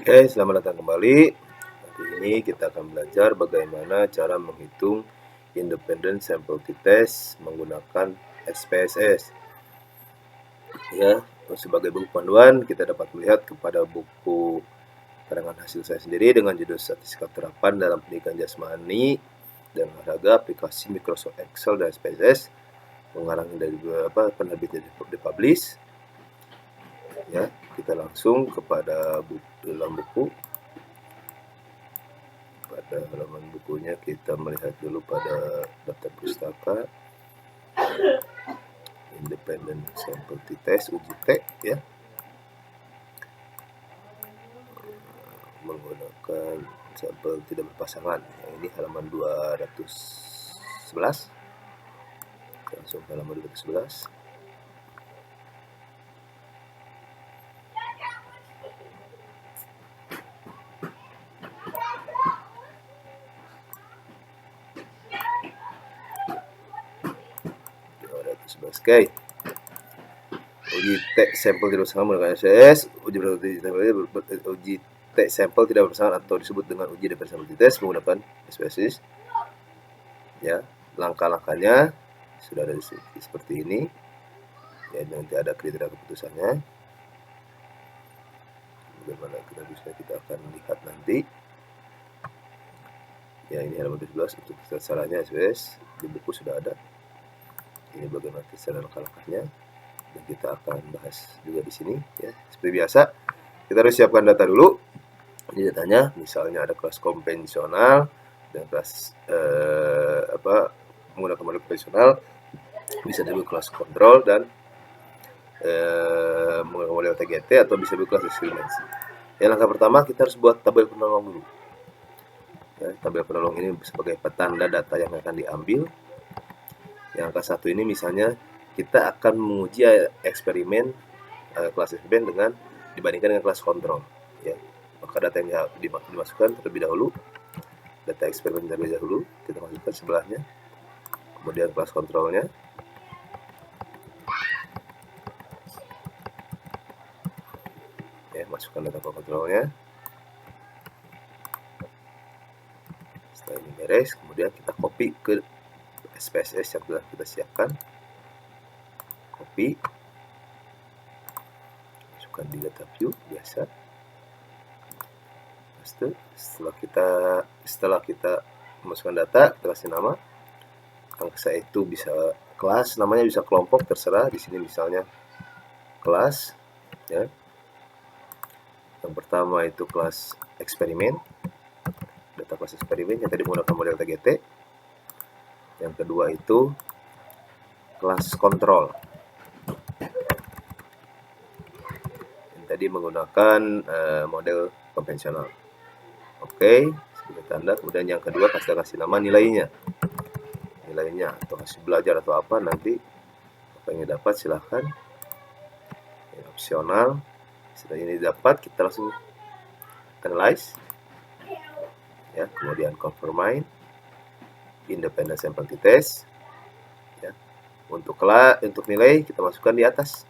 Oke, selamat datang kembali. Hari ini kita akan belajar bagaimana cara menghitung Independent Sample T-Test menggunakan SPSS. Ya, sebagai buku panduan kita dapat melihat kepada buku karangan hasil saya sendiri dengan judul Statistika Terapan dalam Pendidikan Jasmani dan Olahraga Aplikasi Microsoft Excel dan SPSS, pengarang dari penerbit Publish. Ya, kita langsung kepada dalam buku. Pada halaman bukunya kita melihat dulu pada daftar pustaka Independent Sample T-Test uji T, ya, menggunakan sampel tidak berpasangan. Ini halaman 211. Langsung ke halaman 211. Oke. Uji T sampel tidak berpasangan menggunakan SPSS. Uji T sampel tidak berpasangan atau disebut dengan uji Independent Sample T-Test menggunakan SPSS. Ya, langkah-langkahnya sudah ada seperti ini. Ya, nanti ada kriteria keputusannya. Bagaimana kita akan lihat nanti. Ya, ini halaman 17 untuk caranya SPSS di buku sudah ada. Ini bagaimana cara langkah-langkahnya dan kita akan bahas juga di sini, ya. Seperti biasa kita harus siapkan data dulu. Ini datanya, misalnya ada kelas konvensional dan kelas menggunakan model konvensional, bisa disebut kelas kontrol dan menggunakan model TGT atau bisa disebut kelas eksperimen. Ya, langkah pertama kita harus buat tabel penolong dulu. Ya, tabel penolong ini sebagai petanda data yang akan diambil. Yang angka 1 ini misalnya kita akan menguji eksperimen kelas eksperimen dengan dibandingkan dengan kelas kontrol, ya. Maka data yang dimasukkan terlebih dahulu, data eksperimen terlebih dahulu kita masukkan sebelahnya, kemudian kelas kontrolnya, ya, masukkan data kontrolnya. Setelah ini beres, kemudian kita copy ke SPSS yang sudah kita siapkan. Copy, masukkan di data view biasa. Paste. Setelah kita memasukkan data, kita kasih nama. Angka itu bisa kelas, namanya bisa kelompok, terserah. Di sini misalnya kelas, ya. Yang pertama itu kelas eksperimen, data kelas eksperimen yang tadi menggunakan model TGT. Yang kedua itu kelas kontrol, yang tadi menggunakan model konvensional. Oke, sebagai tanda. Kemudian yang kedua kasih nama nilainya atau hasil belajar atau apa, nanti apa yang dapat silahkan, ya, opsional. Setelah ini dapat, kita langsung analyze, ya, kemudian confirm Independent Sample T-Test, ya. Untuk nilai kita masukkan di atas,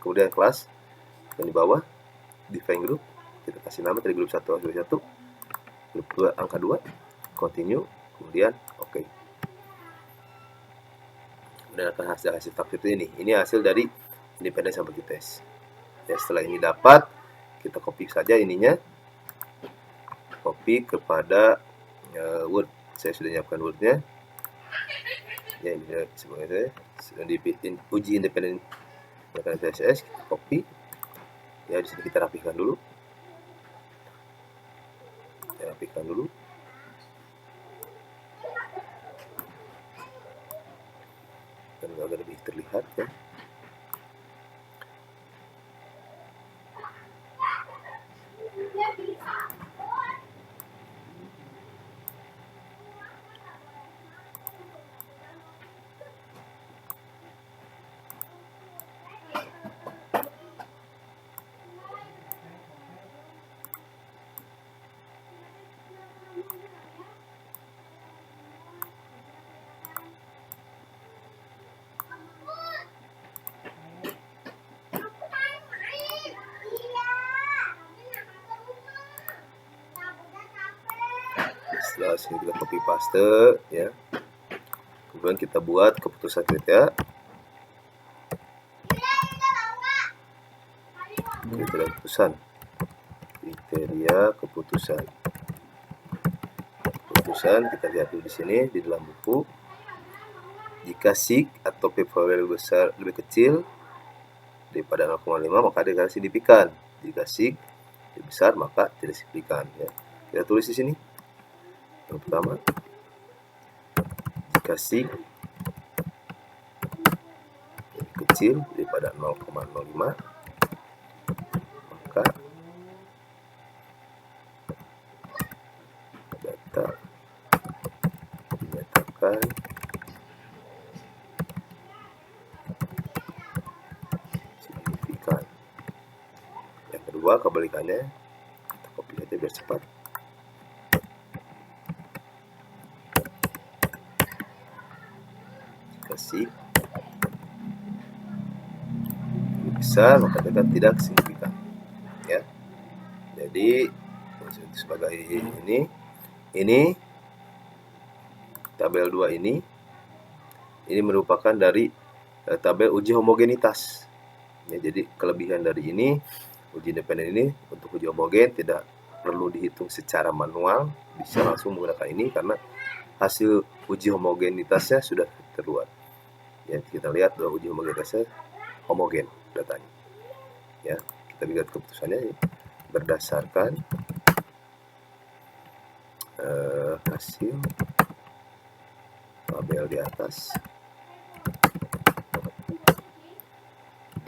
kemudian kelas yang di bawah define group, kita kasih nama dari grup 1 grup 2 angka 2, continue, kemudian oke. Kemudian akan hasil faktur ini hasil dari Independent Sample T-Test. Ya, setelah ini dapat, kita copy saja ininya, copy kepada Word. Saya sudah nyiapkan Word-nya. Ya, ini sebagai uji independen dengan SPSS, kita copy. Ya, di sini kita rapikan dulu. Dan agak lebih terlihat, ya. Setelah sini kita copy paste ya. Kemudian kita buat keputusan kriteria. Kriteria keputusan. Kriteria keputusan. Keputusan kita lihat dulu di sini di dalam buku. Jika sig atau p variabel besar lebih kecil daripada 0,5 maka dia signifikan. Jika sig lebih besar maka tidak signifikan ya. Kita tulis di sini. Yang pertama, jika sig lebih kecil daripada 0,05 maka data dinyatakan signifikan. Yang kedua, kebalikannya, kita copy aja biar cepat. Jika sig lebih besar maka data tidak signifikan ya. Jadi sebagai ini tabel 2 ini merupakan dari tabel uji homogenitas ya. Jadi kelebihan dari ini, uji independen ini, untuk uji homogen tidak perlu dihitung secara manual, bisa langsung menggunakan ini karena hasil uji homogenitasnya sudah terluar ya. Kita lihat bahwa uji homogenitasnya homogen datanya ya. Kita lihat keputusannya ya, berdasarkan hasil tabel di atas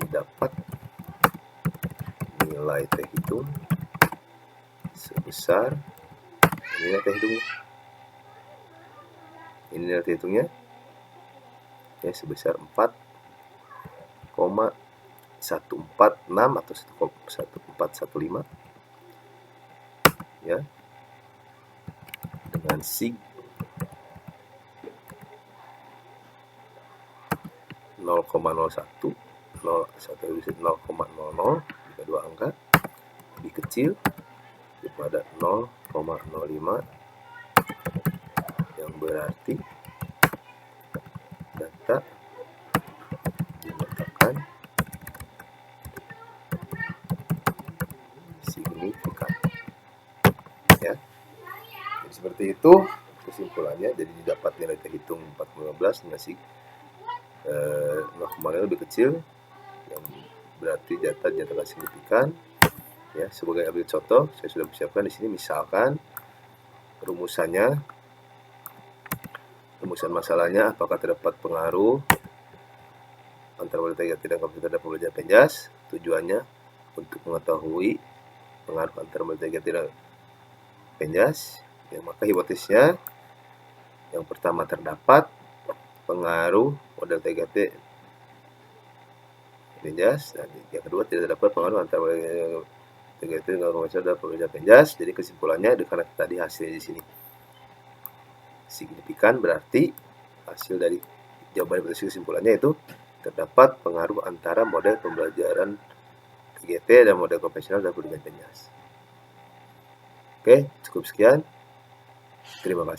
didapat nilai T hitung sebesar ini nilai T hitungnya. Ini nilai T hitungnya ya sebesar 4,146 atau 1,1415 ya, dengan sig 0,01 jika dua angka lebih kecil daripada 0,05 yang berarti data dinyatakan signifikan ya. Jadi seperti itu kesimpulannya. Jadi didapat nilai terhitung 4,15 dengan sig 0,5 lebih kecil yang berarti data dinyatakan signifikan ya. Sebagai ambil contoh saya sudah persiapkan di sini, misalkan rumusan masalahnya apakah terdapat pengaruh antara model TGT dan komputer terhadap pembelajaran penjas. Tujuannya untuk mengetahui pengaruh antara model TGT dan penjas ya. Maka hipotesisnya yang pertama terdapat pengaruh model TGT penjas, dan yang kedua tidak terdapat pengaruh antara model TGT dengan komputer dan pembelajaran penjas. Jadi kesimpulannya karena tadi hasilnya di sini signifikan, berarti hasil dari jawaban hipotesisnya kesimpulannya itu terdapat pengaruh antara model pembelajaran TGT dan model konvensional dalam pembelajaran penjas. Oke, cukup sekian. Terima kasih.